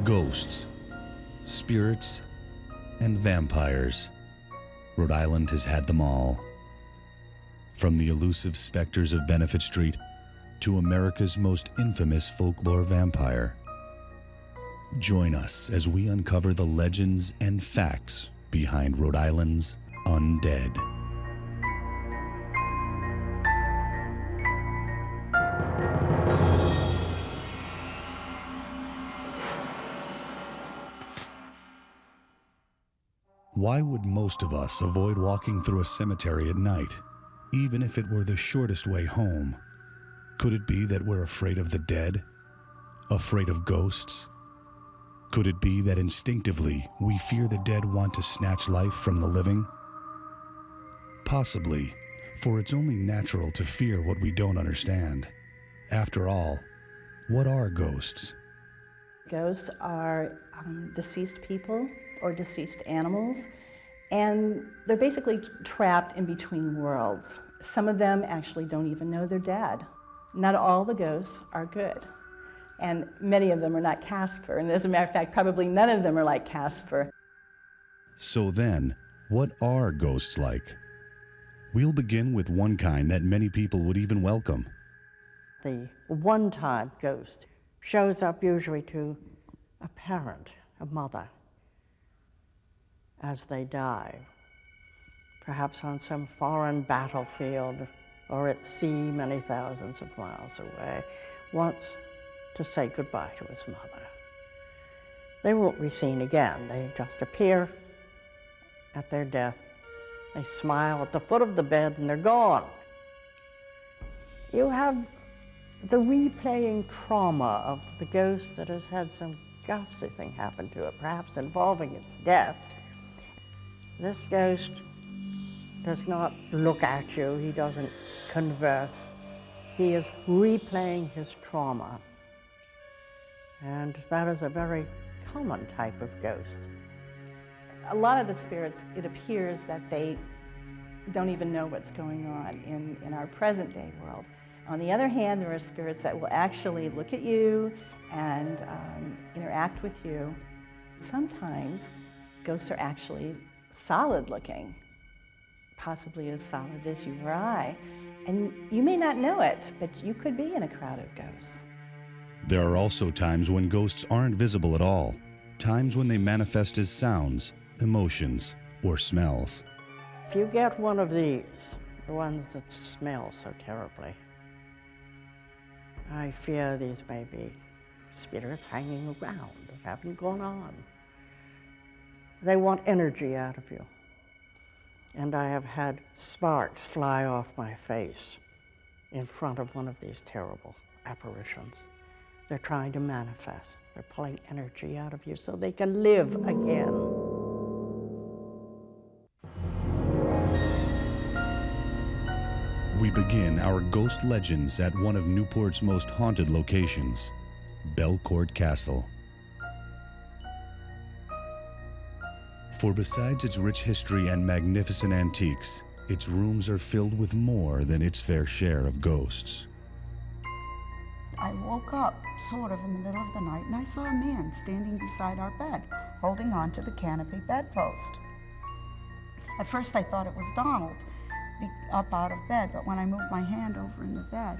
Ghosts, spirits, and vampires. Rhode Island has had them all. From the elusive specters of Benefit Street to America's most infamous folklore vampire. Join us as we uncover the legends and facts behind Rhode Island's undead. Why would most of us avoid walking through a cemetery at night, even if it were the shortest way home? Could it be that we're afraid of the dead? Afraid of ghosts? Could it be that instinctively we fear the dead want to snatch life from the living? Possibly, for it's only natural to fear what we don't understand. After all, what are ghosts? Ghosts are deceased people or deceased animals, and they're basically trapped in between worlds. Some of them actually don't even know they're dead. Not all the ghosts are good, and many of them are not Casper, and as a matter of fact, probably none of them are like Casper. So then, what are ghosts like? We'll begin with one kind that many people would even welcome. The one-time ghost shows up usually to a parent, a mother, as they die, perhaps on some foreign battlefield or at sea many thousands of miles away, wants to say goodbye to his mother. They won't be seen again. They just appear at their death. They smile at the foot of the bed and they're gone. You have the replaying trauma of the ghost that has had some ghastly thing happen to it, perhaps involving its death. This ghost does not look at you, he doesn't converse. He is replaying his trauma. And that is a very common type of ghost. A lot of the spirits, it appears that they don't even know what's going on in our present day world. On the other hand, there are spirits that will actually look at you and interact with you. Sometimes ghosts are actually solid looking, possibly as solid as you or I. And you may not know it, but you could be in a crowd of ghosts. There are also times when ghosts aren't visible at all, times when they manifest as sounds, emotions, or smells. If you get one of these, the ones that smell so terribly, I fear these may be spirits hanging around that haven't gone on. They want energy out of you. And I have had sparks fly off my face in front of one of these terrible apparitions. They're trying to manifest. They're pulling energy out of you so they can live again. We begin our ghost legends at one of Newport's most haunted locations, Belcourt Castle. For besides its rich history and magnificent antiques, its rooms are filled with more than its fair share of ghosts. I woke up sort of in the middle of the night and I saw a man standing beside our bed, holding on to the canopy bedpost. At first I thought it was Donald, up out of bed, but when I moved my hand over in the bed,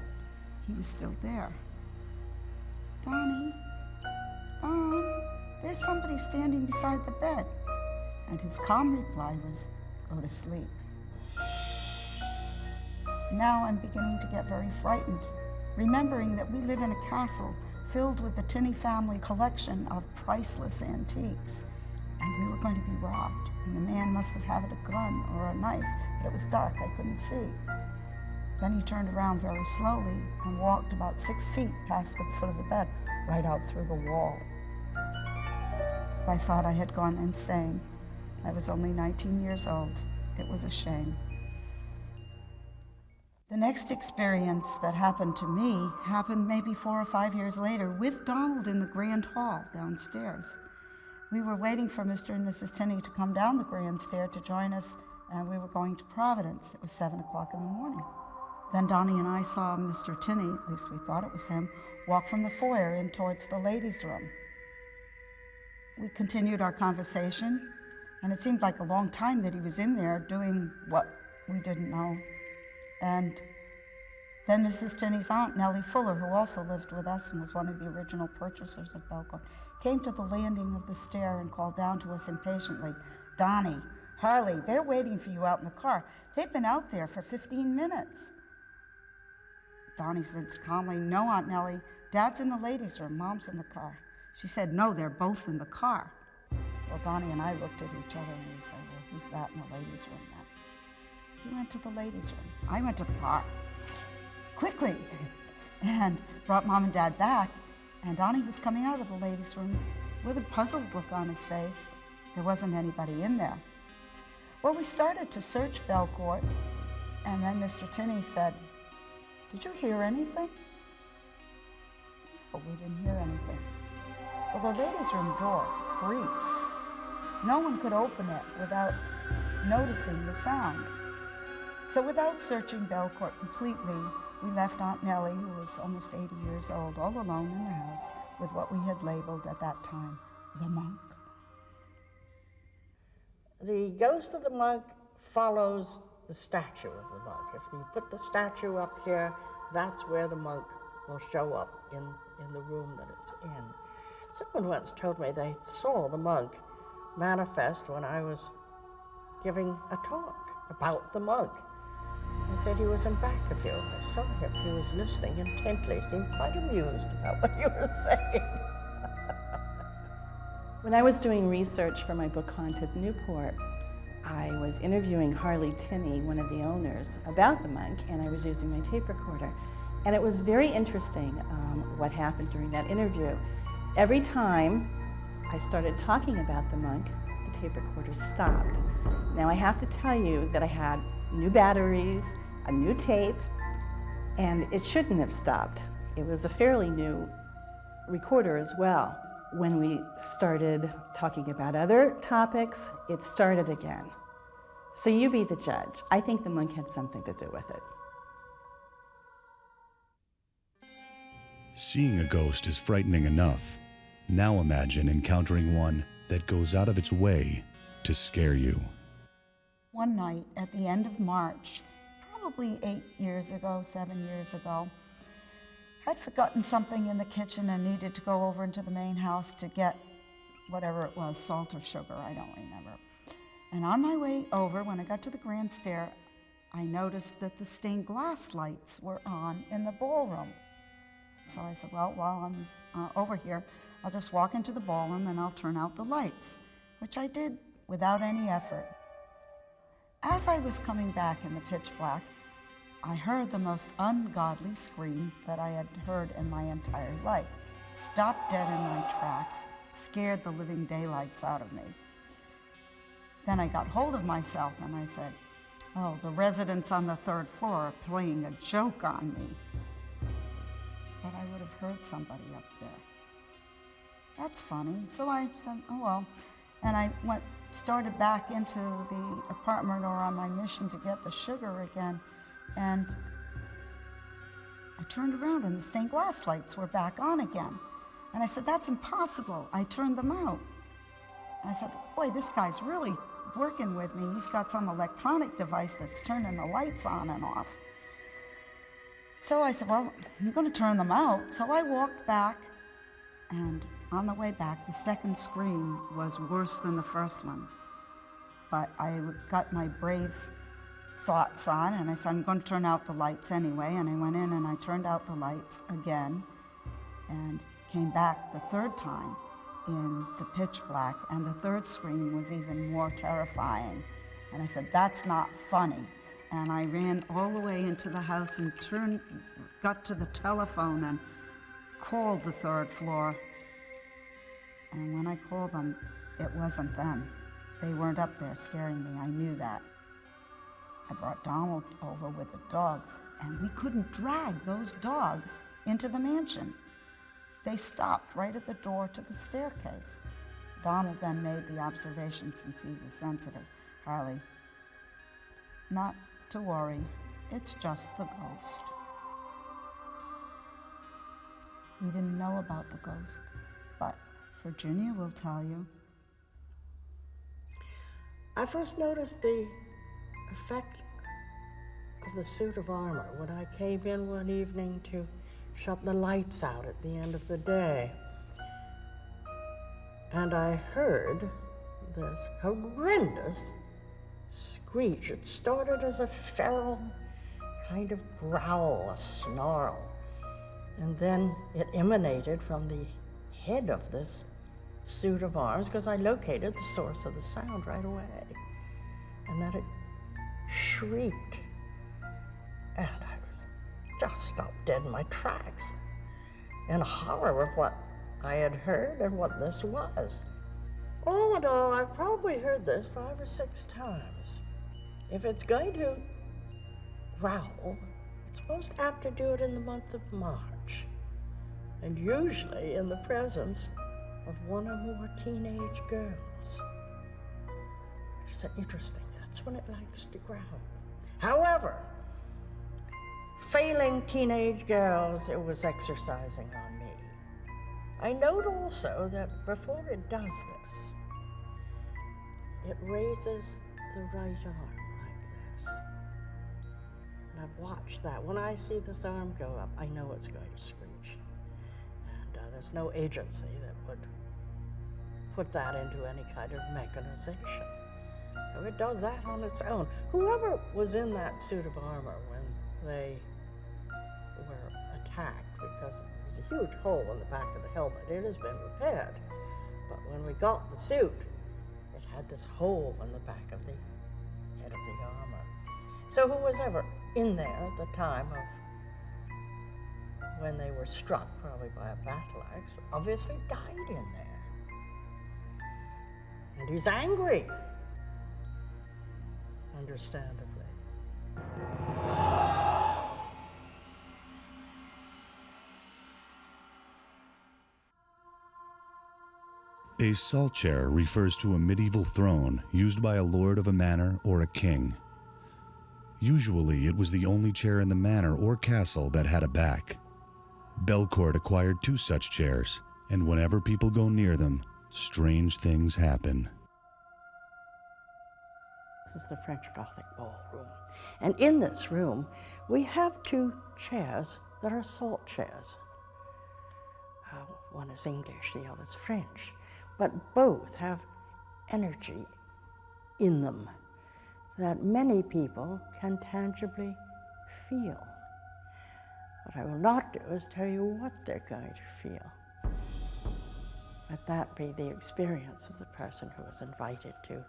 he was still there. Donnie, Don, there's somebody standing beside the bed. And his calm reply was, go to sleep. Now I'm beginning to get very frightened, remembering that we live in a castle filled with the Tinney family collection of priceless antiques. And we were going to be robbed, and the man must have had a gun or a knife, but it was dark, I couldn't see. Then he turned around very slowly and walked about 6 feet past the foot of the bed, right out through the wall. I thought I had gone insane. I was only 19 years old. It was a shame. The next experience that happened to me happened maybe 4 or 5 years later with Donald in the grand hall downstairs. We were waiting for Mr. and Mrs. Tinney to come down the grand stair to join us, and we were going to Providence. It was 7 o'clock in the morning. Then Donnie and I saw Mr. Tinney, at least we thought it was him, walk from the foyer in towards the ladies' room. We continued our conversation, and it seemed like a long time that he was in there doing what we didn't know. And then Mrs. Tinney's aunt, Nellie Fuller, who also lived with us and was one of the original purchasers of Belcourt, came to the landing of the stair and called down to us impatiently, "Donnie, Harley, they're waiting for you out in the car. They've been out there for 15 minutes. Donnie said calmly, "No, Aunt Nellie, Dad's in the ladies' room, Mom's in the car." She said, "No, they're both in the car." Well, Donnie and I looked at each other and we said, "Well, who's that in the ladies' room then?" He went to the ladies' room. I went to the car, quickly, and brought Mom and Dad back, and Donnie was coming out of the ladies' room with a puzzled look on his face. There wasn't anybody in there. Well, we started to search Belcourt, and then Mr. Tinney said, "Did you hear anything?" But we didn't hear anything. Well, the ladies' room door creaks. No one could open it without noticing the sound. So without searching Belcourt completely, we left Aunt Nellie, who was almost 80 years old, all alone in the house with what we had labeled at that time, the monk. The ghost of the monk follows the statue of the monk. If you put the statue up here, that's where the monk will show up in the room that it's in. Someone once told me they saw the monk manifest when I was giving a talk about the monk. They said he was in back of you. I saw him. He was listening intently, seemed quite amused about what you were saying. When I was doing research for my book, Haunted Newport, I was interviewing Harley Tinney, one of the owners, about the monk, and I was using my tape recorder. And it was very interesting what happened during that interview. Every time I started talking about the monk, the tape recorder stopped. Now I have to tell you that I had new batteries, a new tape, and it shouldn't have stopped. It was a fairly new recorder as well. When we started talking about other topics, it started again. So you be the judge. I think the monk had something to do with it. Seeing a ghost is frightening enough. Now imagine encountering one that goes out of its way to scare you. One night at the end of March, probably 8 years ago, 7 years ago, I'd forgotten something in the kitchen and needed to go over into the main house to get whatever it was, salt or sugar, I don't remember. And on my way over, when I got to the grand stair, I noticed that the stained glass lights were on in the ballroom. So I said, well, while I'm over here, I'll just walk into the ballroom and I'll turn out the lights, which I did without any effort. As I was coming back in the pitch black, I heard the most ungodly scream that I had heard in my entire life. Stopped dead in my tracks, scared the living daylights out of me. Then I got hold of myself and I said, "Oh, the residents on the 3rd floor are playing a joke on me." But I would have heard somebody up there. That's funny. So I said, oh well. And I started back into the apartment or on my mission to get the sugar again. And I turned around and the stained glass lights were back on again. And I said, "That's impossible." I turned them out. I said, "Boy, this guy's really working with me. He's got some electronic device that's turning the lights on and off." So I said, "Well, I'm going to turn them out." So I walked back, and on the way back, the second scream was worse than the first one. But I got my brave thoughts on, and I said, "I'm going to turn out the lights anyway." And I went in and I turned out the lights again and came back the 3rd time in the pitch black, and the 3rd scream was even more terrifying. And I said, "That's not funny." And I ran all the way into the house and got to the telephone and called the 3rd floor. And when I called them, it wasn't them. They weren't up there scaring me. I knew that. I brought Donald over with the dogs, and we couldn't drag those dogs into the mansion. They stopped right at the door to the staircase. Donald then made the observation, since he's a sensitive, "Harley, not to worry, it's just the ghost." We didn't know about the ghost, but Virginia will tell you. I first noticed the effect of the suit of armor when I came in one evening to shut the lights out at the end of the day. And I heard this horrendous screech. It started as a feral kind of growl, a snarl. And then it emanated from the head of this suit of arms, because I located the source of the sound right away. And then it shrieked. And I was just stopped dead in my tracks in horror of what I had heard and what this was. All in all, I've probably heard this 5 or 6 times. If it's going to growl, it's most apt to do it in the month of March, and usually in the presence of one or more teenage girls. Which is interesting, that's when it likes to growl. However, failing teenage girls, it was exercising on me. I note also that before it does this, it raises the right arm like this. And I've watched that. When I see this arm go up, I know it's going to screech. And there's no agency that would put that into any kind of mechanization. So it does that on its own. Whoever was in that suit of armor when they were attacked, because there was a huge hole in the back of the helmet, it has been repaired. But when we got the suit, it had this hole in the back of the head of the armor. So who was ever in there at the time of when they were struck, probably by a battle axe, obviously died in there. And he's angry, understandably. A salt chair refers to a medieval throne used by a lord of a manor or a king. Usually, it was the only chair in the manor or castle that had a back. Belcourt acquired 2 such chairs, and whenever people go near them, strange things happen. This is the French Gothic ballroom. And in this room, we have 2 chairs that are salt chairs. One is English, the other is French. But both have energy in them that many people can tangibly feel. What I will not do is tell you what they're going to feel. Let that be the experience of the person who is invited to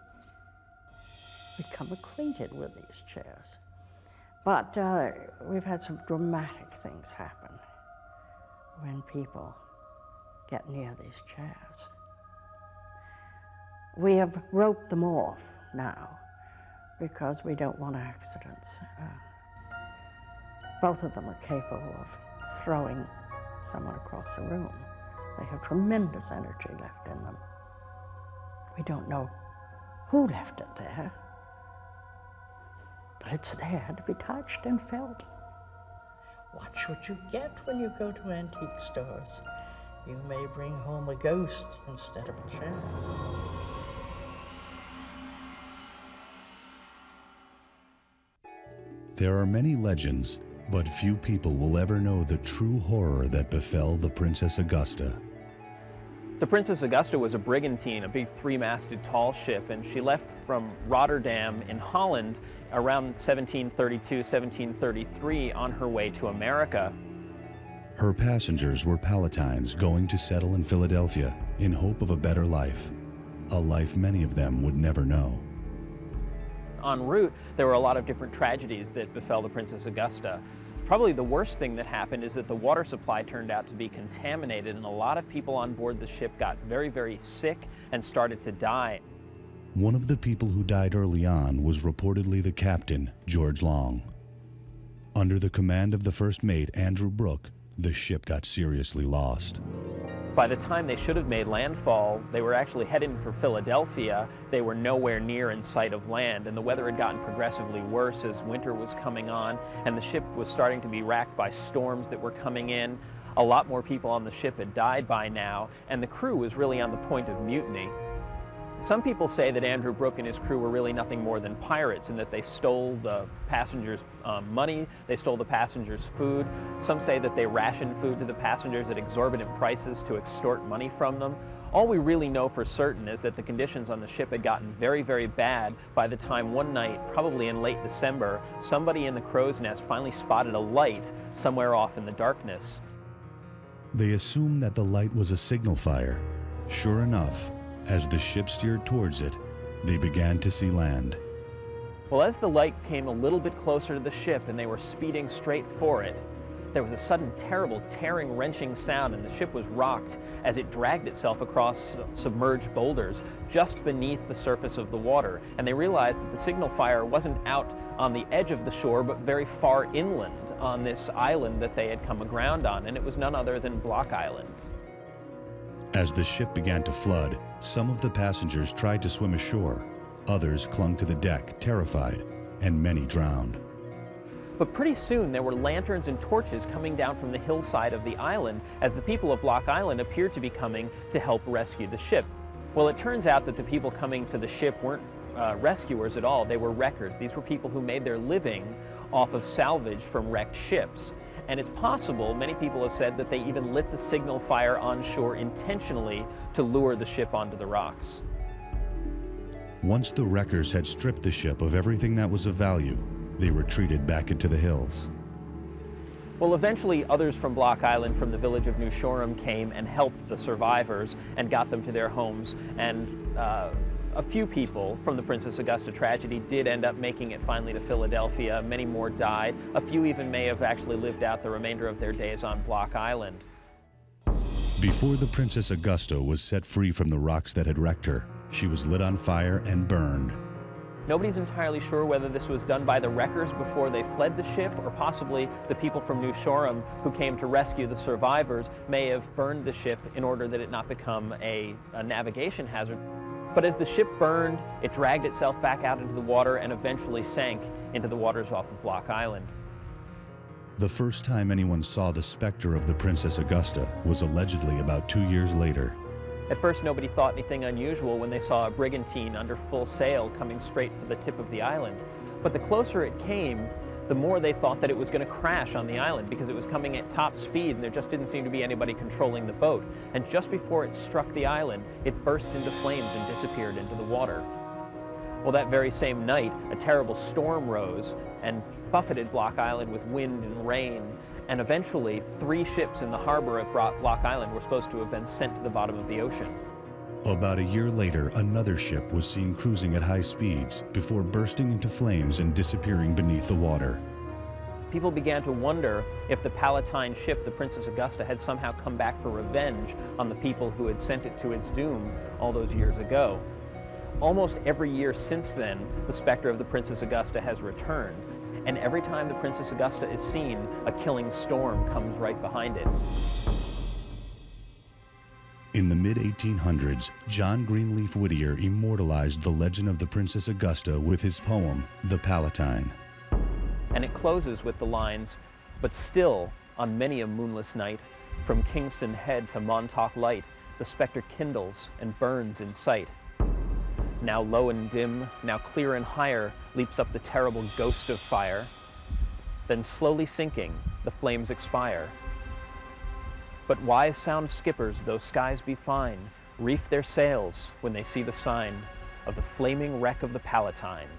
become acquainted with these chairs. But we've had some dramatic things happen when people get near these chairs. We have roped them off now because we don't want accidents. Both of them are capable of throwing someone across the room. They have tremendous energy left in them. We don't know who left it there, but it's there to be touched and felt. Watch what you get when you go to antique stores. You may bring home a ghost instead of a chair. There are many legends, but few people will ever know the true horror that befell the Princess Augusta. The Princess Augusta was a brigantine, a big 3-masted tall ship, and she left from Rotterdam in Holland around 1732, 1733 on her way to America. Her passengers were Palatines going to settle in Philadelphia in hope of a better life, a life many of them would never know. En route, there were a lot of different tragedies that befell the Princess Augusta. Probably the worst thing that happened is that the water supply turned out to be contaminated, and a lot of people on board the ship got very, very sick and started to die. One of the people who died early on was reportedly the captain, George Long. Under the command of the first mate, Andrew Brooke, the ship got seriously lost. By the time they should have made landfall, they were actually heading for Philadelphia. They were nowhere near in sight of land, and the weather had gotten progressively worse as winter was coming on, and the ship was starting to be racked by storms that were coming in. A lot more people on the ship had died by now, and the crew was really on the point of mutiny. Some people say that Andrew Brooke and his crew were really nothing more than pirates and that they stole the passengers' money, they stole the passengers' food. Some say that they rationed food to the passengers at exorbitant prices to extort money from them. All we really know for certain is that the conditions on the ship had gotten very, very bad by the time one night, probably in late December, somebody in the crow's nest finally spotted a light somewhere off in the darkness. They assumed that the light was a signal fire. Sure enough, as the ship steered towards it, they began to see land. Well, as the light came a little bit closer to the ship and they were speeding straight for it, there was a sudden terrible tearing, wrenching sound, and the ship was rocked as it dragged itself across submerged boulders just beneath the surface of the water. And they realized that the signal fire wasn't out on the edge of the shore, but very far inland on this island that they had come aground on, and it was none other than Block Island. As the ship began to flood, some of the passengers tried to swim ashore. Others clung to the deck, terrified, and many drowned. But pretty soon there were lanterns and torches coming down from the hillside of the island as the people of Block Island appeared to be coming to help rescue the ship. Well, it turns out that the people coming to the ship weren't rescuers at all. They were wreckers. These were people who made their living off of salvage from wrecked ships. And it's possible, many people have said, that they even lit the signal fire on shore intentionally to lure the ship onto the rocks. Once the wreckers had stripped the ship of everything that was of value, they retreated back into the hills. Well, eventually others from Block Island, from the village of New Shoreham, came and helped the survivors and got them to their homes. And a few people from the Princess Augusta tragedy did end up making it finally to Philadelphia. Many more died. A few even may have actually lived out the remainder of their days on Block Island. Before the Princess Augusta was set free from the rocks that had wrecked her, she was lit on fire and burned. Nobody's entirely sure whether this was done by the wreckers before they fled the ship, or possibly the people from New Shoreham who came to rescue the survivors may have burned the ship in order that it not become a navigation hazard. But as the ship burned, it dragged itself back out into the water and eventually sank into the waters off of Block Island. The first time anyone saw the specter of the Princess Augusta was allegedly about 2 years later. At first, nobody thought anything unusual when they saw a brigantine under full sail coming straight for the tip of the island. But the closer it came, the more they thought that it was going to crash on the island because it was coming at top speed and there just didn't seem to be anybody controlling the boat. And just before it struck the island, it burst into flames and disappeared into the water. Well, that very same night, a terrible storm rose and buffeted Block Island with wind and rain. And eventually, 3 ships in the harbor at Block Island were supposed to have been sent to the bottom of the ocean. About a year later, another ship was seen cruising at high speeds before bursting into flames and disappearing beneath the water. People began to wonder if the Palatine ship, the Princess Augusta, had somehow come back for revenge on the people who had sent it to its doom all those years ago. Almost every year since then, the specter of the Princess Augusta has returned. And every time the Princess Augusta is seen, a killing storm comes right behind it. In the mid-1800s, John Greenleaf Whittier immortalized the legend of the Princess Augusta with his poem, The Palatine. And it closes with the lines, "But still, on many a moonless night, from Kingston Head to Montauk Light, the specter kindles and burns in sight. Now low and dim, now clear and higher, leaps up the terrible ghost of fire. Then slowly sinking, the flames expire. But wise sound skippers, though skies be fine, reef their sails when they see the sign of the flaming wreck of the Palatine."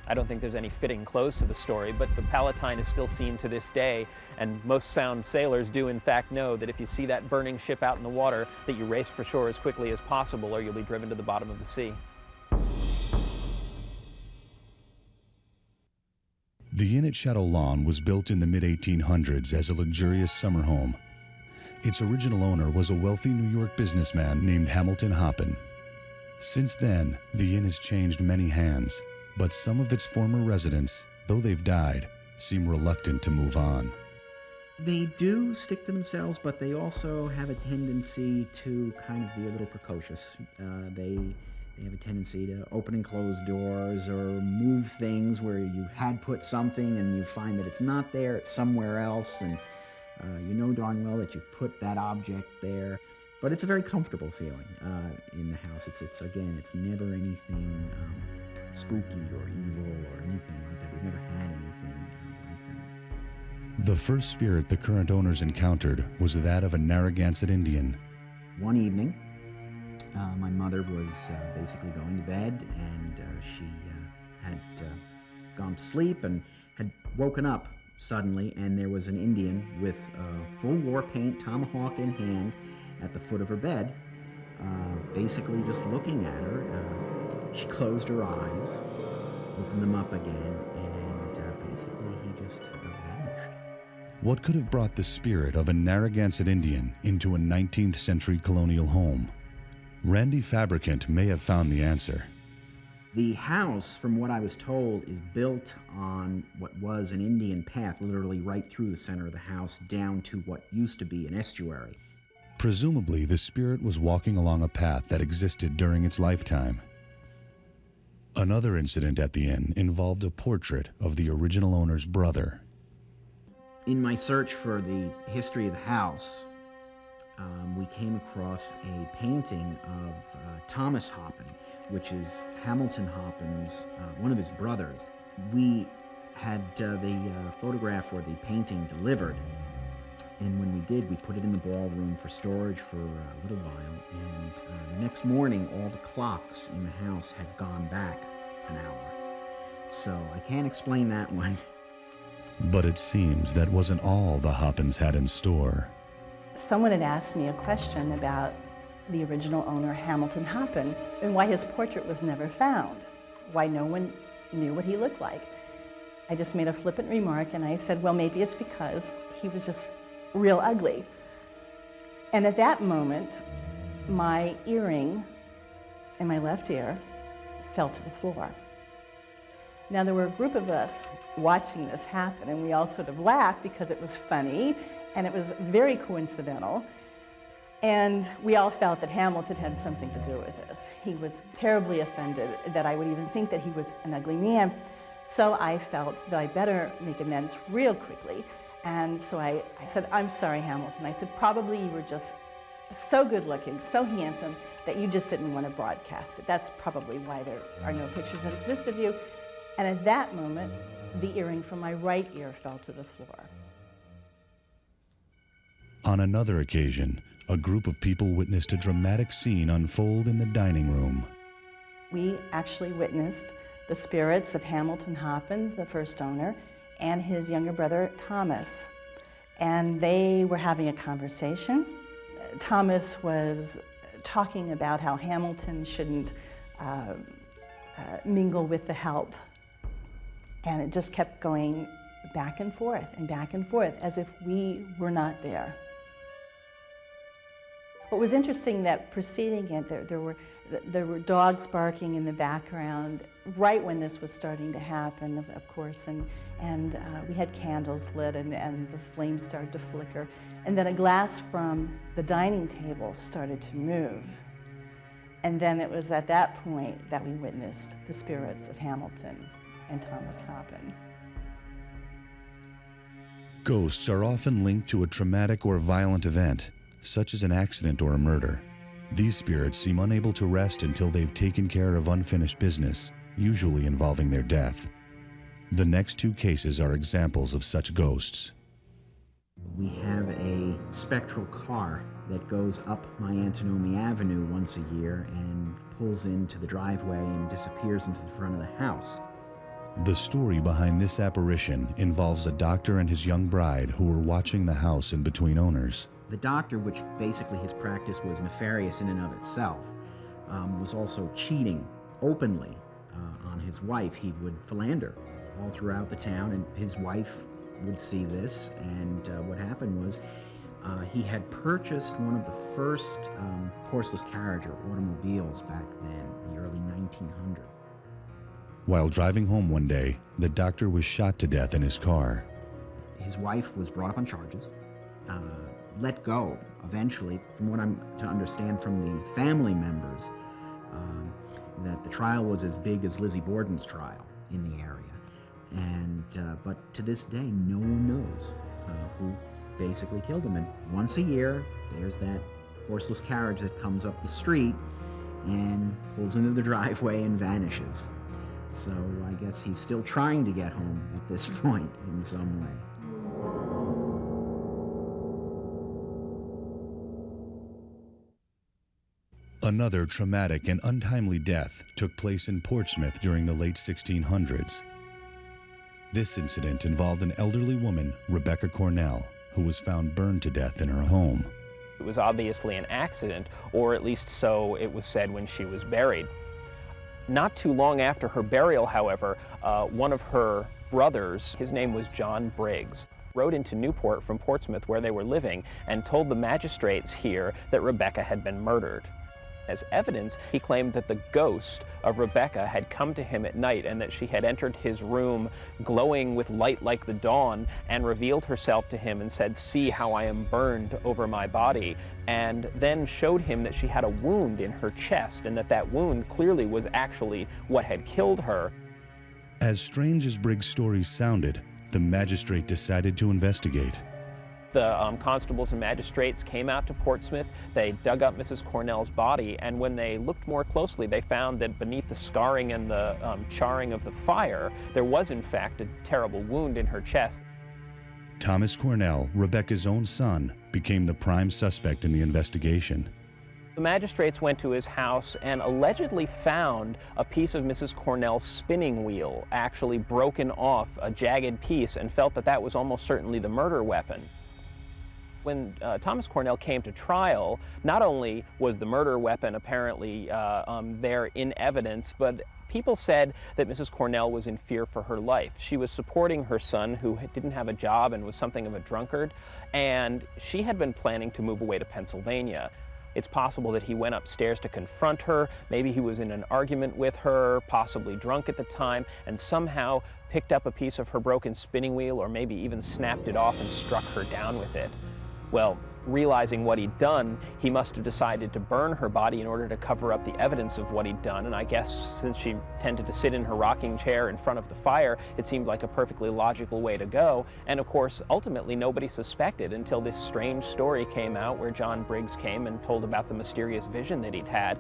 I don't think there's any fitting close to the story, but the Palatine is still seen to this day, and most sound sailors do in fact know that if you see that burning ship out in the water, that you race for shore as quickly as possible or you'll be driven to the bottom of the sea. The inn at Chateau Lawn was built in the mid-1800s as a luxurious summer home. Its original owner was a wealthy New York businessman named Hamilton Hoppin. Since then, the inn has changed many hands, but some of its former residents, though they've died, seem reluctant to move on. They do stick to themselves, but they also have a tendency to kind of be a little precocious. They have a tendency to open and close doors or move things where you had put something and you find that it's not there, it's somewhere else. And You know darn well that you put that object there, but it's a very comfortable feeling in the house. It's again, it's never anything spooky or evil or anything like that. We've never had anything like that. The first spirit the current owners encountered was that of a Narragansett Indian. One evening, my mother was basically going to bed, and she had gone to sleep and had woken up suddenly, and there was an Indian with full war paint, tomahawk in hand, at the foot of her bed, basically just looking at her. She closed her eyes, opened them up again, and basically he just vanished. What could have brought the spirit of a Narragansett Indian into a 19th century colonial home? Randy Fabricant may have found the answer. The house, from what I was told, is built on what was an Indian path, literally right through the center of the house, down to what used to be an estuary. Presumably, the spirit was walking along a path that existed during its lifetime. Another incident at the inn involved a portrait of the original owner's brother. In my search for the history of the house, we came across a painting of Thomas Hoppin, which is Hamilton Hoppin's, one of his brothers. We had the photograph or the painting delivered, and when we did, we put it in the ballroom for storage for a little while, and the next morning, all the clocks in the house had gone back an hour. So I can't explain that one. But it seems that wasn't all the Hoppins had in store. Someone had asked me a question about the original owner, Hamilton Hoppin, and why his portrait was never found, why no one knew what he looked like. I just made a flippant remark, and I said, well, maybe it's because he was just real ugly. And at that moment, my earring in my left ear fell to the floor. Now, there were a group of us watching this happen, and we all sort of laughed because it was funny, and it was very coincidental. And we all felt that Hamilton had something to do with this. He was terribly offended that I would even think that he was an ugly man. So I felt that I better make amends real quickly. And so I said, I'm sorry, Hamilton. I said, probably you were just so good looking, so handsome, that you just didn't want to broadcast it. That's probably why there are no pictures that exist of you. And at that moment, the earring from my right ear fell to the floor. On another occasion, a group of people witnessed a dramatic scene unfold in the dining room. We actually witnessed the spirits of Hamilton Hoppin, the first owner, and his younger brother, Thomas. And they were having a conversation. Thomas was talking about how Hamilton shouldn't mingle with the help. And it just kept going back and forth, as if we were not there. What was interesting that preceding it, there were dogs barking in the background right when this was starting to happen, of course, and we had candles lit, and the flames started to flicker. And then a glass from the dining table started to move. And then it was at that point that we witnessed the spirits of Hamilton and Thomas Hoppin. Ghosts are often linked to a traumatic or violent event, such as an accident or a murder. These spirits seem unable to rest until they've taken care of unfinished business, usually involving their death. The next two cases are examples of such ghosts. We have a spectral car that goes up my Antinomy Avenue once a year and pulls into the driveway and disappears into the front of the house. The story behind this apparition involves a doctor and his young bride who were watching the house in between owners. The doctor, which basically his practice was nefarious in and of itself, was also cheating openly on his wife. He would philander all throughout the town, and his wife would see this, and what happened was he had purchased one of the first horseless carriage or automobiles back then, in the early 1900s. While driving home one day, the doctor was shot to death in his car. His wife was brought up on charges, let go eventually. From what I'm to understand from the family members, that the trial was as big as Lizzie Borden's trial in the area. And but to this day, no one knows who basically killed him. And once a year, there's that horseless carriage that comes up the street and pulls into the driveway and vanishes. So I guess he's still trying to get home at this point in some way. Another traumatic and untimely death took place in Portsmouth during the late 1600s. This incident involved an elderly woman, Rebecca Cornell, who was found burned to death in her home. It was obviously an accident, or at least so it was said when she was buried. Not too long after her burial, however, one of her brothers, his name was John Briggs, rode into Newport from Portsmouth where they were living and told the magistrates here that Rebecca had been murdered. As evidence, he claimed that the ghost of Rebecca had come to him at night and that she had entered his room glowing with light like the dawn and revealed herself to him and said, "See how I am burned over my body," and then showed him that she had a wound in her chest and that that wound clearly was actually what had killed her. As strange as Briggs' story sounded, the magistrate decided to investigate. The constables and magistrates came out to Portsmouth. They dug up Mrs. Cornell's body, and when they looked more closely, they found that beneath the scarring and the charring of the fire, there was in fact a terrible wound in her chest. Thomas Cornell, Rebecca's own son, became the prime suspect in the investigation. The magistrates went to his house and allegedly found a piece of Mrs. Cornell's spinning wheel actually broken off, a jagged piece, and felt that that was almost certainly the murder weapon. When Thomas Cornell came to trial, not only was the murder weapon apparently there in evidence, but people said that Mrs. Cornell was in fear for her life. She was supporting her son, who didn't have a job and was something of a drunkard, and she had been planning to move away to Pennsylvania. It's possible that he went upstairs to confront her, maybe he was in an argument with her, possibly drunk at the time, and somehow picked up a piece of her broken spinning wheel, or maybe even snapped it off and struck her down with it. Well, realizing what he'd done, he must have decided to burn her body in order to cover up the evidence of what he'd done. And I guess since she tended to sit in her rocking chair in front of the fire, it seemed like a perfectly logical way to go. And of course, ultimately, nobody suspected until this strange story came out where John Briggs came and told about the mysterious vision that he'd had.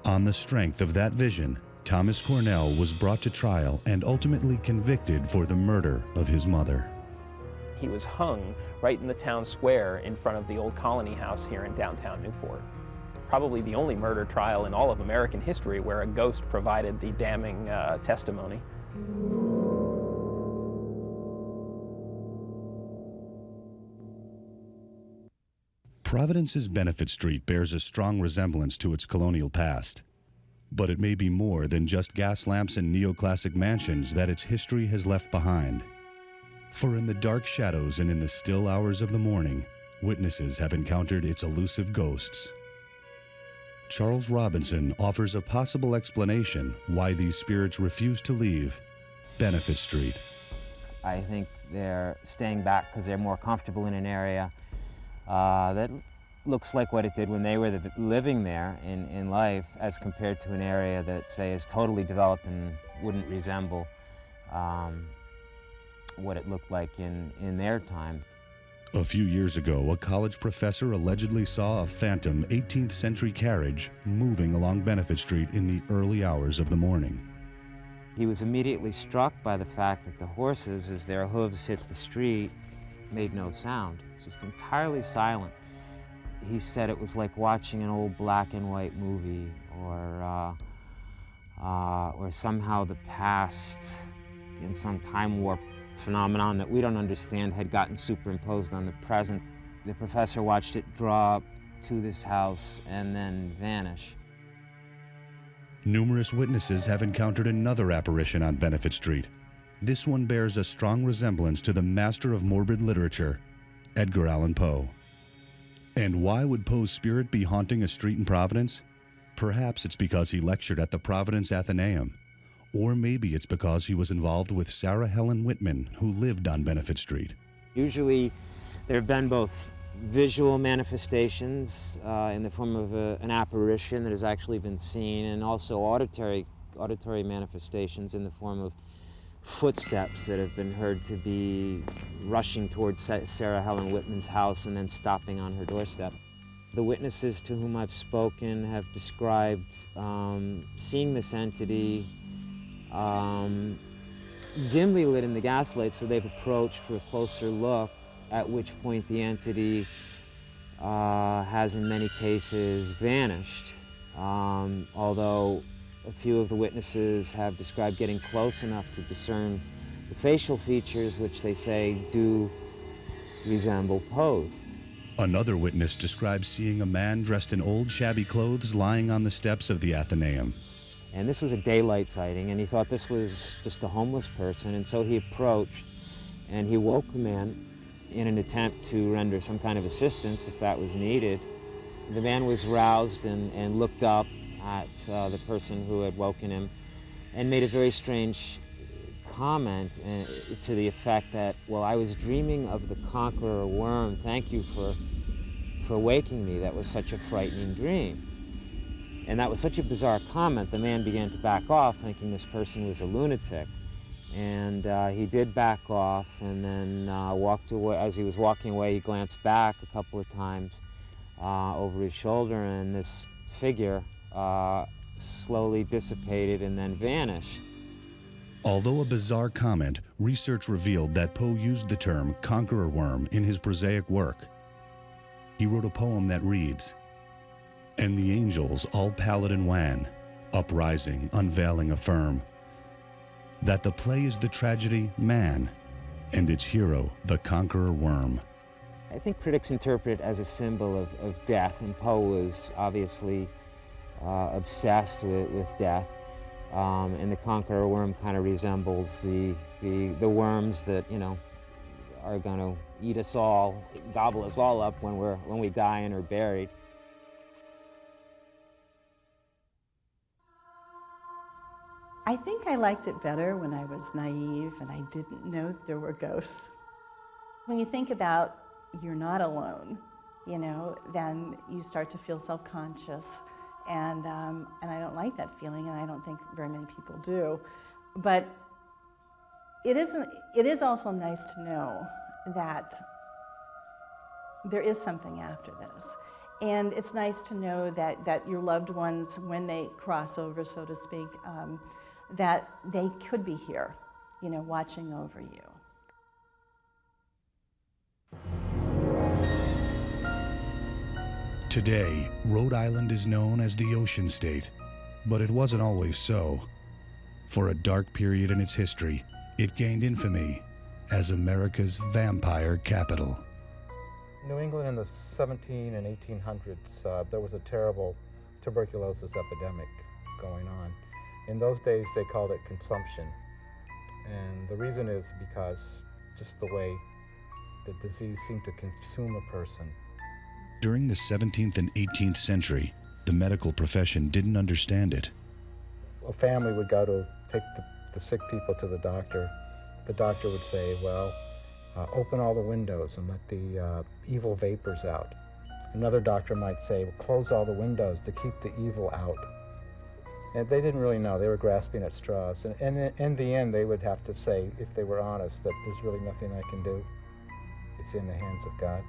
On the strength of that vision, Thomas Cornell was brought to trial and ultimately convicted for the murder of his mother. He was hung right in the town square in front of the old Colony House here in downtown Newport. Probably the only murder trial in all of American history where a ghost provided the damning testimony. Providence's Benefit Street bears a strong resemblance to its colonial past. But it may be more than just gas lamps and neoclassic mansions that its history has left behind. For in the dark shadows and in the still hours of the morning, witnesses have encountered its elusive ghosts. Charles Robinson offers a possible explanation why these spirits refuse to leave Benefit Street. I think they're staying back because they're more comfortable in an area that looks like what it did when they were living there in life, as compared to an area that, say, is totally developed and wouldn't resemble what it looked like in their time. A few years ago, a college professor allegedly saw a phantom 18th century carriage moving along Benefit Street in the early hours of the morning. He was immediately struck by the fact that the horses, as their hooves hit the street, made no sound, just entirely silent. He said it was like watching an old black and white movie, or somehow the past in some time warp phenomenon that we don't understand had gotten superimposed on the present. The professor watched it draw up to this house and then vanish. Numerous witnesses have encountered another apparition on Benefit Street. This one bears a strong resemblance to the master of morbid literature, Edgar Allan Poe. And why would Poe's spirit be haunting a street in Providence? Perhaps it's because he lectured at the Providence Athenaeum. Or maybe it's because he was involved with Sarah Helen Whitman, who lived on Benefit Street. Usually there have been both visual manifestations in the form of an apparition that has actually been seen, and also auditory manifestations in the form of footsteps that have been heard to be rushing towards Sarah Helen Whitman's house and then stopping on her doorstep. The witnesses to whom I've spoken have described seeing this entity dimly lit in the gaslight, so they've approached for a closer look, at which point the entity has in many cases vanished, although a few of the witnesses have described getting close enough to discern the facial features, which they say do resemble Poe's. Another witness describes seeing a man dressed in old shabby clothes lying on the steps of the Athenaeum. And this was a daylight sighting, and he thought this was just a homeless person, and so he approached and he woke the man in an attempt to render some kind of assistance if that was needed. The man was roused and looked up at the person who had woken him and made a very strange comment to the effect that, well, I was dreaming of the conqueror worm. Thank you for waking me. That was such a frightening dream. And that was such a bizarre comment, the man began to back off, thinking this person was a lunatic. And he did back off and then walked away. As he was walking away, he glanced back a couple of times over his shoulder, and this figure slowly dissipated and then vanished. Although a bizarre comment, research revealed that Poe used the term conqueror worm in his prosaic work. He wrote a poem that reads, "And the angels, all pallid and wan, uprising, unveiling affirm, that the play is the tragedy man, and its hero the conqueror worm." I think critics interpret it as a symbol of death, and Poe was obviously obsessed with death. And the conqueror worm kind of resembles the worms that, you know, are going to eat us all, gobble us all up when we die and are buried. I think I liked it better when I was naive and I didn't know there were ghosts. When you think about you're not alone, you know, then you start to feel self-conscious. And I don't like that feeling, and I don't think very many people do. But it is also nice to know that there is something after this. And it's nice to know that your loved ones, when they cross over, so to speak, that they could be here, you know, watching over you. Today, Rhode Island is known as the Ocean State, but it wasn't always so. For a dark period in its history, it gained infamy as America's vampire capital. New England in the 17 and 1800s, there was a terrible tuberculosis epidemic going on. In those days, they called it consumption. And the reason is because just the way the disease seemed to consume a person. During the 17th and 18th century, the medical profession didn't understand it. A family would go to take the sick people to the doctor. The doctor would say, well, open all the windows and let the evil vapors out. Another doctor might say, well, close all the windows to keep the evil out. And they didn't really know. They were grasping at straws. And in the end, they would have to say, if they were honest, that there's really nothing I can do. It's in the hands of God.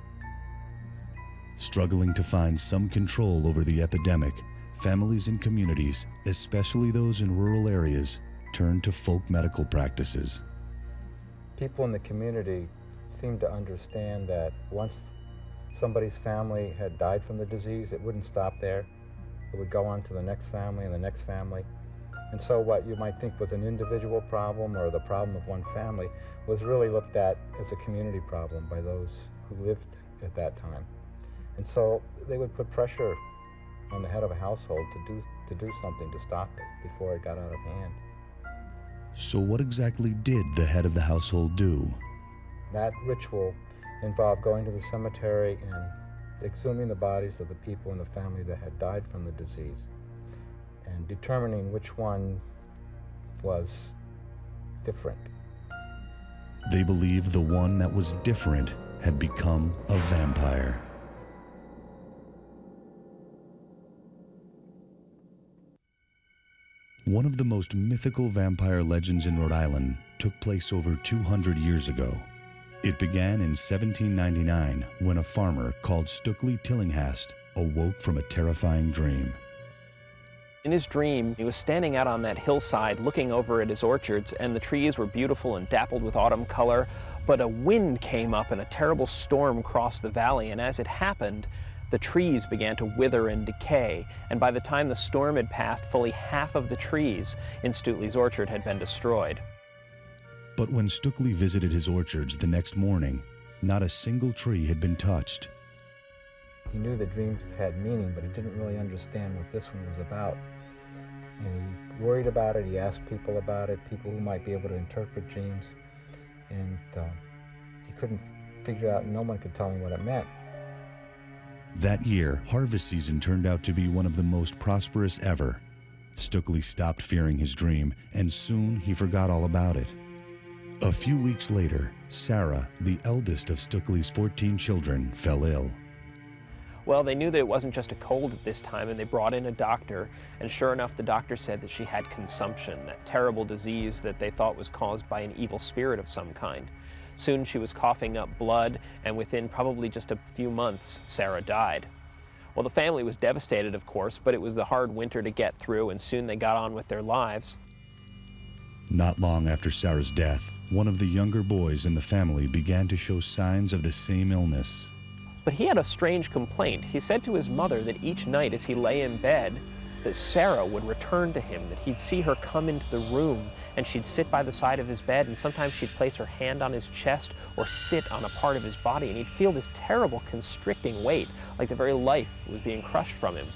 Struggling to find some control over the epidemic, families and communities, especially those in rural areas, turned to folk medical practices. People in the community seemed to understand that once somebody's family had died from the disease, it wouldn't stop there. It would go on to the next family and the next family. And so what you might think was an individual problem or the problem of one family was really looked at as a community problem by those who lived at that time. And so they would put pressure on the head of a household to do something to stop it before it got out of hand. So what exactly did the head of the household do? That ritual involved going to the cemetery and exhuming the bodies of the people in the family that had died from the disease and determining which one was different. They believed the one that was different had become a vampire. One of the most mythical vampire legends in Rhode Island took place over 200 years ago. It began in 1799 when a farmer called Stukely Tillinghast awoke from a terrifying dream. In his dream, he was standing out on that hillside looking over at his orchards, and the trees were beautiful and dappled with autumn color, but a wind came up and a terrible storm crossed the valley, and as it happened, the trees began to wither and decay, and by the time the storm had passed, fully half of the trees in Stukely's orchard had been destroyed. But when Stukely visited his orchards the next morning, not a single tree had been touched. He knew the dreams had meaning, but he didn't really understand what this one was about. And he worried about it, he asked people about it, people who might be able to interpret dreams, and he couldn't figure out, no one could tell him what it meant. That year, harvest season turned out to be one of the most prosperous ever. Stukely stopped fearing his dream, and soon he forgot all about it. A few weeks later, Sarah, the eldest of Stukely's 14 children, fell ill. Well, they knew that it wasn't just a cold at this time, and they brought in a doctor, and sure enough, the doctor said that she had consumption, that terrible disease that they thought was caused by an evil spirit of some kind. Soon she was coughing up blood, and within probably just a few months, Sarah died. Well, the family was devastated, of course, but it was the hard winter to get through, and soon they got on with their lives. Not long after Sarah's death, one of the younger boys in the family began to show signs of the same illness. But he had a strange complaint. He said to his mother that each night as he lay in bed, that Sarah would return to him, that he'd see her come into the room, and she'd sit by the side of his bed, and sometimes she'd place her hand on his chest or sit on a part of his body, and he'd feel this terrible constricting weight, like the very life was being crushed from him.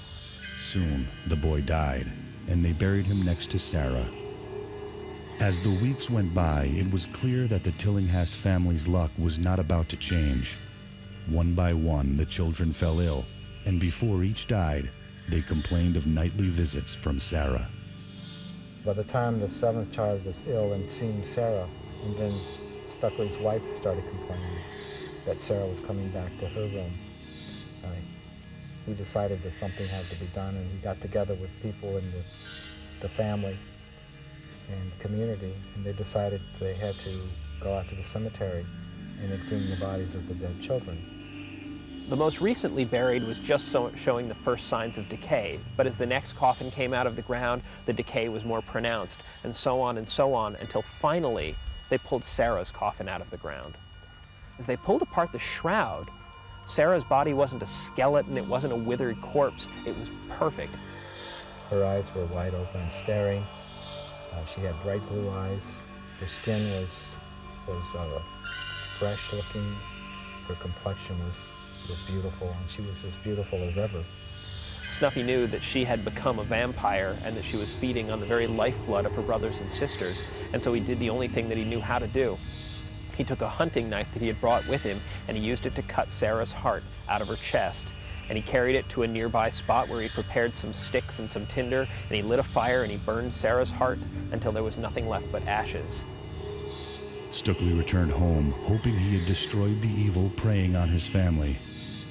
Soon, the boy died, and they buried him next to Sarah. As the weeks went by, it was clear that the Tillinghast family's luck was not about to change. One by one, the children fell ill, and before each died, they complained of nightly visits from Sarah. By the time the seventh child was ill and seeing Sarah, and then Stukely's wife started complaining that Sarah was coming back to her room, he decided that something had to be done, and he got together with people in the family and the community, and they decided they had to go out to the cemetery and exhume the bodies of the dead children. The most recently buried was just showing the first signs of decay, but as the next coffin came out of the ground, the decay was more pronounced, and so on, until finally they pulled Sarah's coffin out of the ground. As they pulled apart the shroud, Sarah's body wasn't a skeleton, it wasn't a withered corpse, it was perfect. Her eyes were wide open and staring. She had bright blue eyes. Her skin was fresh looking. Her complexion was beautiful, and she was as beautiful as ever. Snuffy knew that she had become a vampire and that she was feeding on the very lifeblood of her brothers and sisters, and so he did the only thing that he knew how to do. He took a hunting knife that he had brought with him, and he used it to cut Sarah's heart out of her chest, and he carried it to a nearby spot where he prepared some sticks and some tinder, and he lit a fire and he burned Sarah's heart until there was nothing left but ashes. Stukely returned home, hoping he had destroyed the evil preying on his family.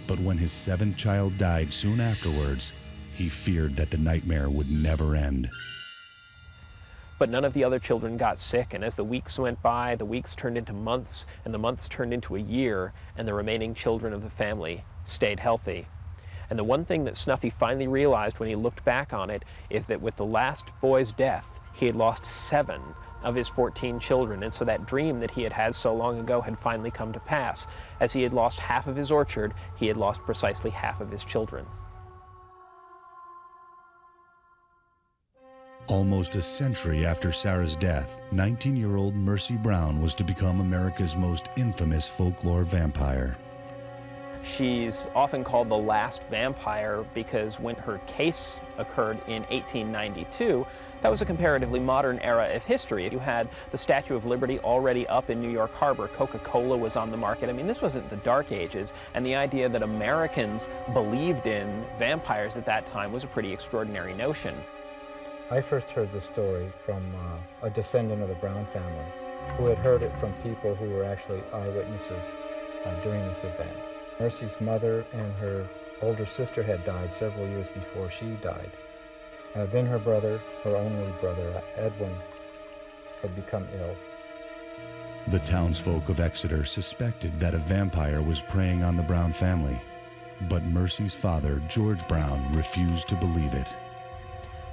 But when his seventh child died soon afterwards, he feared that the nightmare would never end. But none of the other children got sick, and as the weeks went by, the weeks turned into months, and the months turned into a year, and the remaining children of the family stayed healthy. And the one thing that Snuffy finally realized when he looked back on it is that with the last boy's death, he had lost 7 of his 14 children, and so that dream that he had had so long ago had finally come to pass. As he had lost half of his orchard, he had lost precisely half of his children. Almost a century after Sarah's death, 19-year-old Mercy Brown was to become America's most infamous folklore vampire. She's often called the last vampire because when her case occurred in 1892, that was a comparatively modern era of history. You had the Statue of Liberty already up in New York Harbor. Coca-Cola was on the market. I mean, this wasn't the Dark Ages, and the idea that Americans believed in vampires at that time was a pretty extraordinary notion. I first heard the story from a descendant of the Brown family who had heard it from people who were actually eyewitnesses during this event. Mercy's mother and her older sister had died several years before she died. Then her brother, her only brother, Edwin, had become ill. The townsfolk of Exeter suspected that a vampire was preying on the Brown family, but Mercy's father, George Brown, refused to believe it.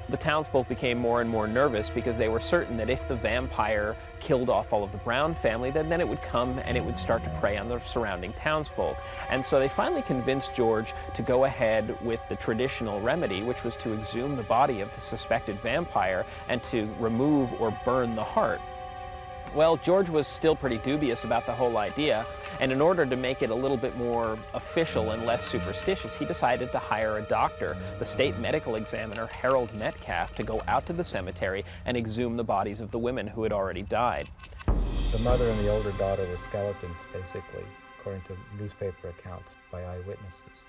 The townsfolk became more and more nervous because they were certain that if the vampire killed off all of the Brown family, then it would come and it would start to prey on the surrounding townsfolk. And so they finally convinced George to go ahead with the traditional remedy, which was to exhume the body of the suspected vampire and to remove or burn the heart. Well, George was still pretty dubious about the whole idea, and in order to make it a little bit more official and less superstitious, he decided to hire a doctor, the state medical examiner Harold Metcalf, to go out to the cemetery and exhume the bodies of the women who had already died. The mother and the older daughter were skeletons, basically, according to newspaper accounts by eyewitnesses.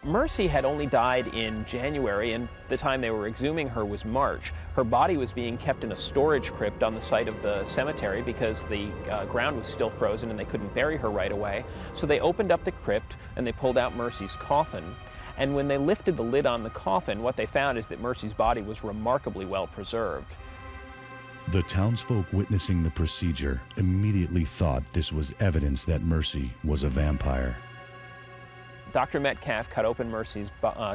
Mercy had only died in January, and the time they were exhuming her was March. Her body was being kept in a storage crypt on the site of the cemetery because the ground was still frozen and they couldn't bury her right away. So they opened up the crypt and they pulled out Mercy's coffin. And when they lifted the lid on the coffin, what they found is that Mercy's body was remarkably well preserved. The townsfolk witnessing the procedure immediately thought this was evidence that Mercy was a vampire. Dr. Metcalf cut open Mercy's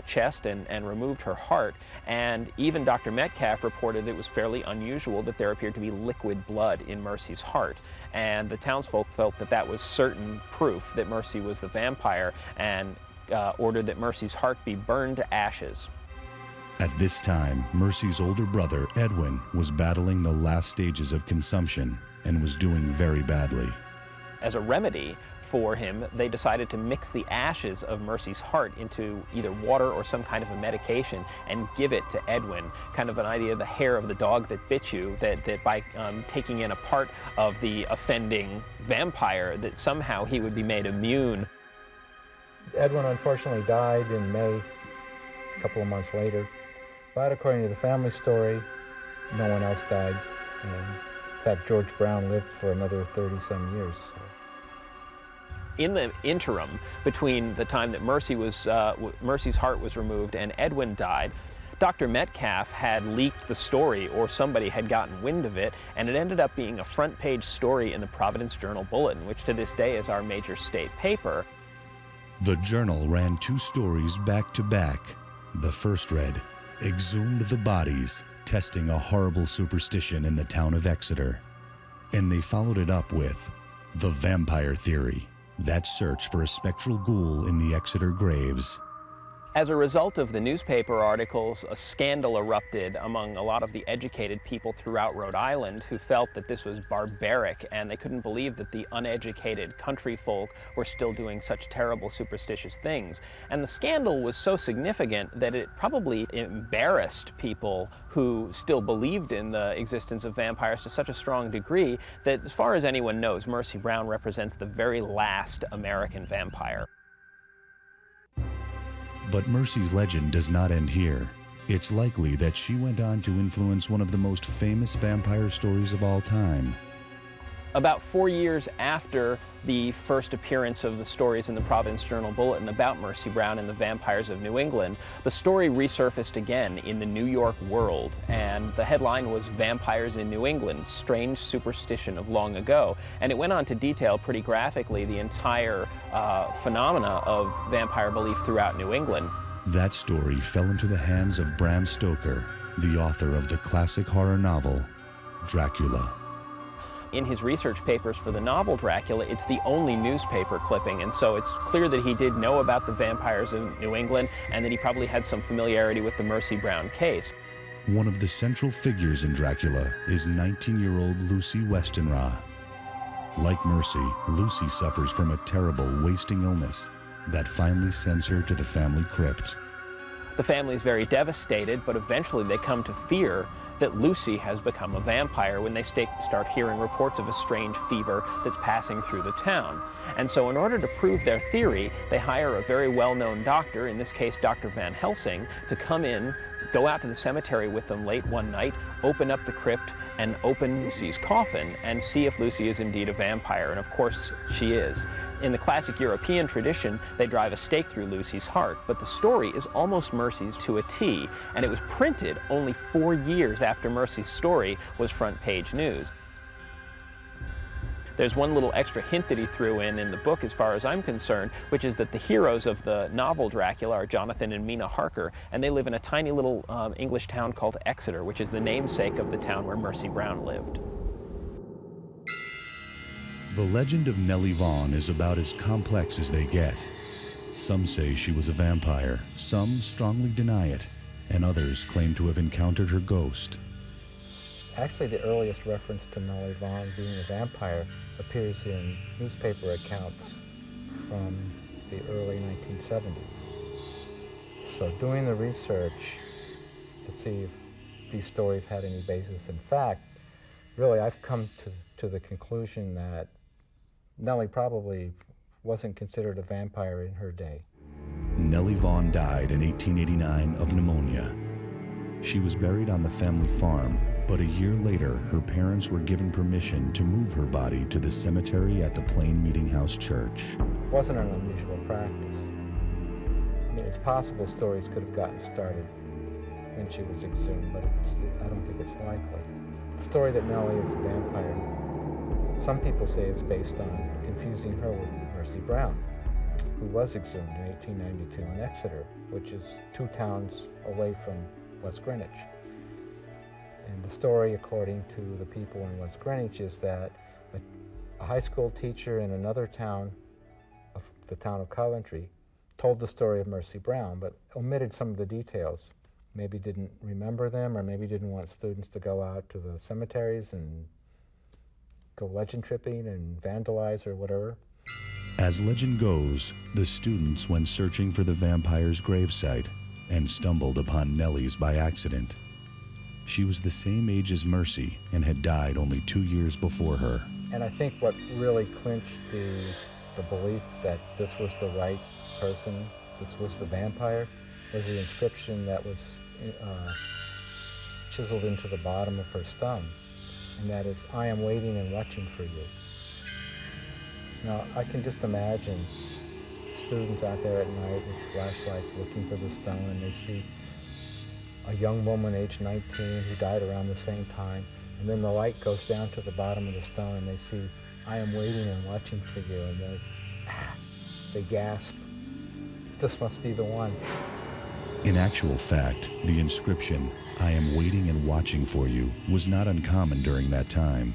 chest and removed her heart, and even Dr. Metcalf reported it was fairly unusual that there appeared to be liquid blood in Mercy's heart. And the townsfolk felt that that was certain proof that Mercy was the vampire and ordered that Mercy's heart be burned to ashes. At this time, Mercy's older brother, Edwin, was battling the last stages of consumption and was doing very badly. As a remedy for him, they decided to mix the ashes of Mercy's heart into either water or some kind of a medication and give it to Edwin. Kind of an idea of the hair of the dog that bit you, that by taking in a part of the offending vampire, that somehow he would be made immune. Edwin unfortunately died in May, a couple of months later. But according to the family story, no one else died. In fact, George Brown lived for another 30-some years. So. In the interim, between the time that Mercy's heart was removed and Edwin died, Dr. Metcalf had leaked the story, or somebody had gotten wind of it, and it ended up being a front-page story in the Providence Journal-Bulletin, which to this day is our major state paper. The Journal ran 2 stories back to back. The first read, "Exhumed the bodies, testing a horrible superstition in the town of Exeter." And they followed it up with, "The Vampire Theory, that search for a spectral ghoul in the Exeter graves." As a result of the newspaper articles, a scandal erupted among a lot of the educated people throughout Rhode Island who felt that this was barbaric, and they couldn't believe that the uneducated country folk were still doing such terrible superstitious things. And the scandal was so significant that it probably embarrassed people who still believed in the existence of vampires to such a strong degree that, as far as anyone knows, Mercy Brown represents the very last American vampire. But Mercy's legend does not end here. It's likely that she went on to influence one of the most famous vampire stories of all time. About 4 years after the first appearance of the stories in the Providence Journal-Bulletin about Mercy Brown and the vampires of New England, the story resurfaced again in the New York World, and the headline was "Vampires in New England, Strange Superstition of Long Ago." And it went on to detail pretty graphically the entire phenomena of vampire belief throughout New England. That story fell into the hands of Bram Stoker, the author of the classic horror novel, Dracula. In his research papers for the novel Dracula, it's the only newspaper clipping, and so it's clear that he did know about the vampires in New England and that he probably had some familiarity with the Mercy Brown case. One of the central figures in Dracula is 19-year-old Lucy Westenra. Like Mercy, Lucy suffers from a terrible wasting illness that finally sends her to the family crypt. The family is very devastated, but eventually they come to fear that Lucy has become a vampire when they start hearing reports of a strange fever that's passing through the town. And so in order to prove their theory, they hire a very well-known doctor, in this case Dr. Van Helsing, to come in, go out to the cemetery with them late one night, open up the crypt, and open Lucy's coffin and see if Lucy is indeed a vampire. And of course, she is. In the classic European tradition, they drive a stake through Lucy's heart, but the story is almost Mercy's to a T, and it was printed only 4 years after Mercy's story was front page news. There's one little extra hint that he threw in the book, as far as I'm concerned, which is that the heroes of the novel Dracula are Jonathan and Mina Harker, and they live in a tiny little English town called Exeter, which is the namesake of the town where Mercy Brown lived. The legend of Nellie Vaughan is about as complex as they get. Some say she was a vampire, some strongly deny it, and others claim to have encountered her ghost. Actually, the earliest reference to Nellie Vaughan being a vampire appears in newspaper accounts from the early 1970s. So doing the research to see if these stories had any basis in fact, really I've come to the conclusion that Nellie probably wasn't considered a vampire in her day. Nellie Vaughan died in 1889 of pneumonia. She was buried on the family farm, but a year later, her parents were given permission to move her body to the cemetery at the Plain Meeting House Church. It wasn't an unusual practice. I mean, it's possible stories could have gotten started when she was exhumed, but I don't think it's likely. The story that Nellie is a vampire, some people say it's based on confusing her with Mercy Brown, who was exhumed in 1892 in Exeter, which is 2 towns away from West Greenwich. And the story, according to the people in West Greenwich, is that a high school teacher in another town, the town of Coventry, told the story of Mercy Brown, but omitted some of the details. Maybe didn't remember them, or maybe didn't want students to go out to the cemeteries and go legend tripping and vandalize or whatever. As legend goes, the students went searching for the vampire's gravesite and stumbled upon Nellie's by accident. She was the same age as Mercy and had died only 2 years before her. And I think what really clinched the belief that this was the right person, this was the vampire, was the inscription that was chiseled into the bottom of her stone. And that is, "I am waiting and watching for you." Now, I can just imagine students out there at night with flashlights looking for the stone, and they see a young woman aged 19 who died around the same time, and then the light goes down to the bottom of the stone and they see, "I am waiting and watching for you," and they gasp. This must be the one. In actual fact, the inscription, "I am waiting and watching for you," was not uncommon during that time.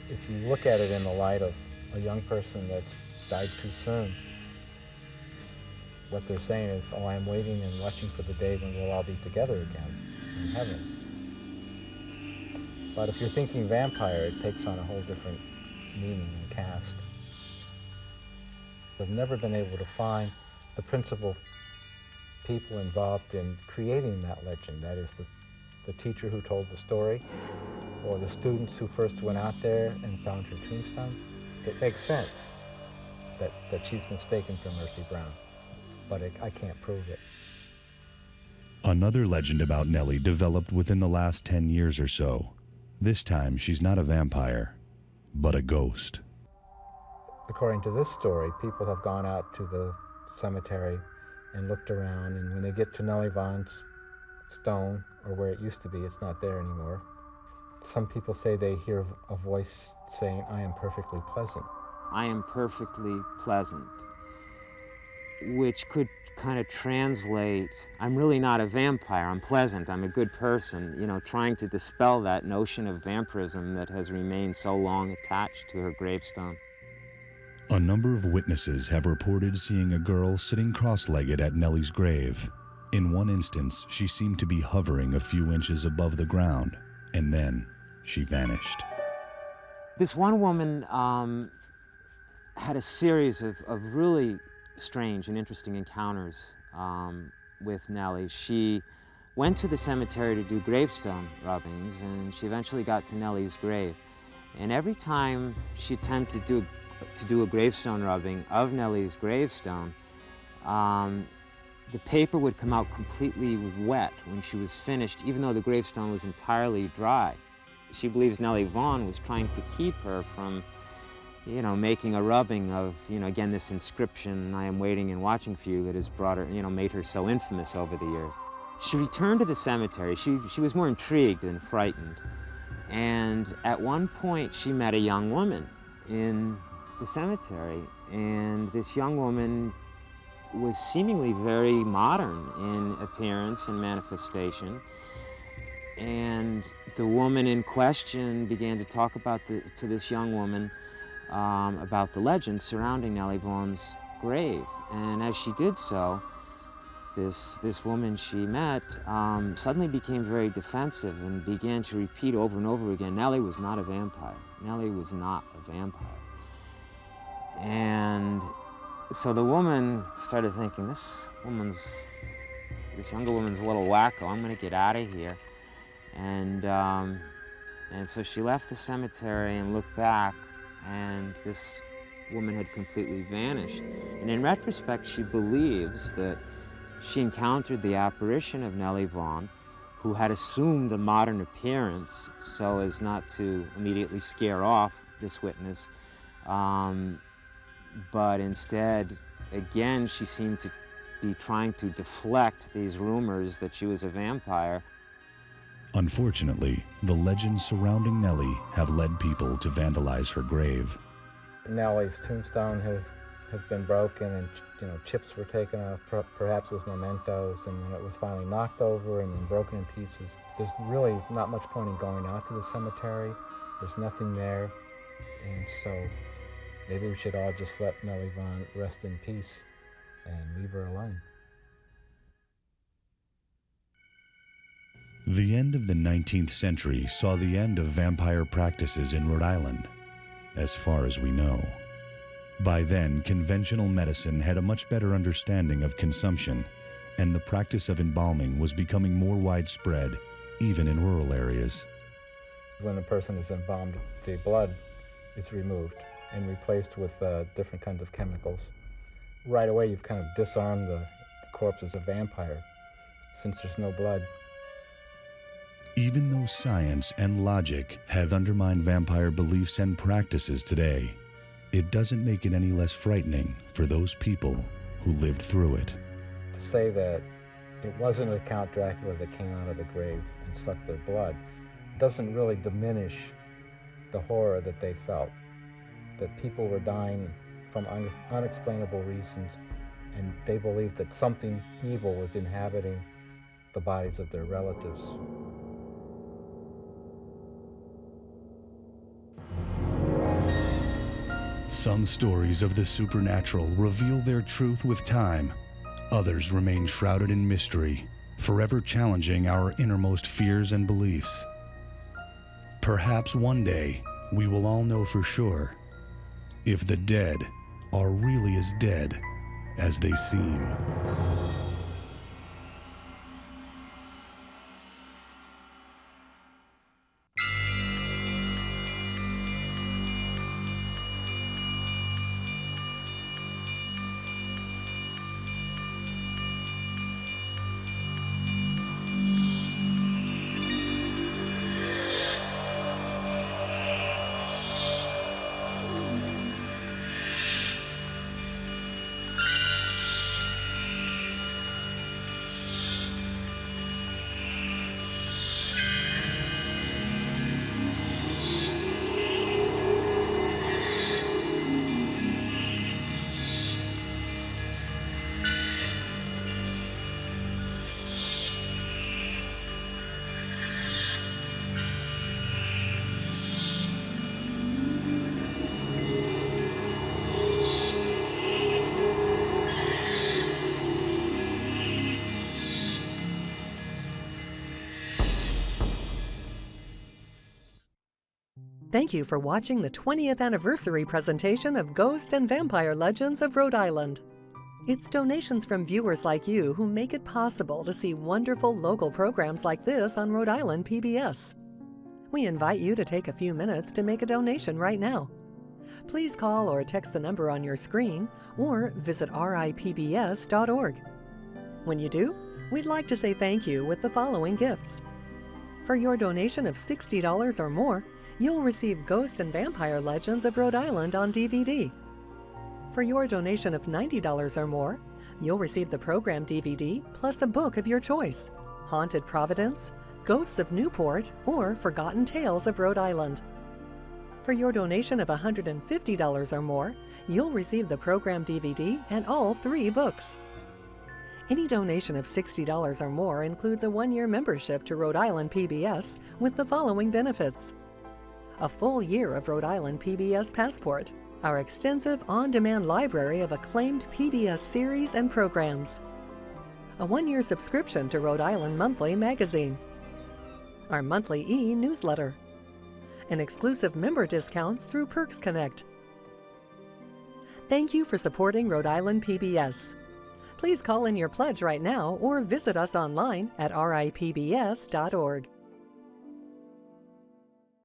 If you look at it in the light of a young person that's died too soon, what they're saying is, "Oh, I'm waiting and watching for the day when we'll all be together again in heaven." But if you're thinking vampire, it takes on a whole different meaning and cast. I've never been able to find the principal people involved in creating that legend. That is the teacher who told the story, or the students who first went out there and found her tombstone. It makes sense that she's mistaken for Mercy Brown, but I can't prove it. Another legend about Nellie developed within the last 10 years or so. This time, she's not a vampire, but a ghost. According to this story, people have gone out to the cemetery and looked around, and when they get to Nellie Vaughan's stone, or where it used to be, it's not there anymore. Some people say they hear a voice saying, "I am perfectly pleasant." I am perfectly pleasant, which could kind of translate, I'm really not a vampire, I'm pleasant, I'm a good person, you know, trying to dispel that notion of vampirism that has remained so long attached to her gravestone. A number of witnesses have reported seeing a girl sitting cross-legged at Nellie's grave. In one instance, she seemed to be hovering a few inches above the ground, and then she vanished. This one woman had a series of really strange and interesting encounters with Nellie. She went to the cemetery to do gravestone rubbings, and she eventually got to Nellie's grave. And every time she attempted to do a gravestone rubbing of Nellie's gravestone, the paper would come out completely wet when she was finished, even though the gravestone was entirely dry. She believes Nellie Vaughan was trying to keep her from, you know, making a rubbing of, you know, again, this inscription, "I am waiting and watching for you," that has brought her, you know, made her so infamous over the years. She returned to the cemetery. She was more intrigued than frightened. And at one point, she met a young woman in the cemetery. And this young woman was seemingly very modern in appearance and manifestation. And the woman in question began to talk to this young woman about the legend surrounding Nellie Vaughan's grave. And as she did so, this woman she met suddenly became very defensive and began to repeat over and over again, Nellie was not a vampire. Nellie was not a vampire. And so the woman started thinking, this younger woman's a little wacko. I'm going to get out of here. And so she left the cemetery and looked back, and this woman had completely vanished. And in retrospect, she believes that she encountered the apparition of Nellie Vaughan, who had assumed a modern appearance so as not to immediately scare off this witness. But instead, again, she seemed to be trying to deflect these rumors that she was a vampire. Unfortunately, the legends surrounding Nellie have led people to vandalize her grave. Nellie's tombstone has been broken, and chips were taken off, perhaps as mementos, and then it was finally knocked over and then broken in pieces. There's really not much point in going out to the cemetery. There's nothing there, and so maybe we should all just let Nellie Vaughan rest in peace and leave her alone. The end of the 19th century saw the end of vampire practices in Rhode Island, as far as we know. By then, conventional medicine had a much better understanding of consumption, and the practice of embalming was becoming more widespread, even in rural areas. When a person is embalmed, the blood is removed and replaced with different kinds of chemicals. Right away, you've kind of disarmed the corpse as a vampire, since there's no blood. Even though science and logic have undermined vampire beliefs and practices today, it doesn't make it any less frightening for those people who lived through it. To say that it wasn't a Count Dracula that came out of the grave and sucked their blood doesn't really diminish the horror that they felt, that people were dying from unexplainable reasons, and they believed that something evil was inhabiting the bodies of their relatives. Some stories of the supernatural reveal their truth with time. Others remain shrouded in mystery, forever challenging our innermost fears and beliefs. Perhaps one day, we will all know for sure if the dead are really as dead as they seem. Thank you for watching the 20th anniversary presentation of Ghost and Vampire Legends of Rhode Island. It's donations from viewers like you who make it possible to see wonderful local programs like this on Rhode Island PBS. We invite you to take a few minutes to make a donation right now. Please call or text the number on your screen or visit ripbs.org. When you do, we'd like to say thank you with the following gifts. For your donation of $60 or more, you'll receive Ghost and Vampire Legends of Rhode Island on DVD. For your donation of $90 or more, you'll receive the program DVD plus a book of your choice: Haunted Providence, Ghosts of Newport, or Forgotten Tales of Rhode Island. For your donation of $150 or more, you'll receive the program DVD and all 3 books. Any donation of $60 or more includes a 1-year membership to Rhode Island PBS with the following benefits: a full year of Rhode Island PBS Passport, our extensive on-demand library of acclaimed PBS series and programs, a 1-year subscription to Rhode Island Monthly magazine, our monthly e-newsletter, and exclusive member discounts through Perks Connect. Thank you for supporting Rhode Island PBS. Please call in your pledge right now or visit us online at ripbs.org.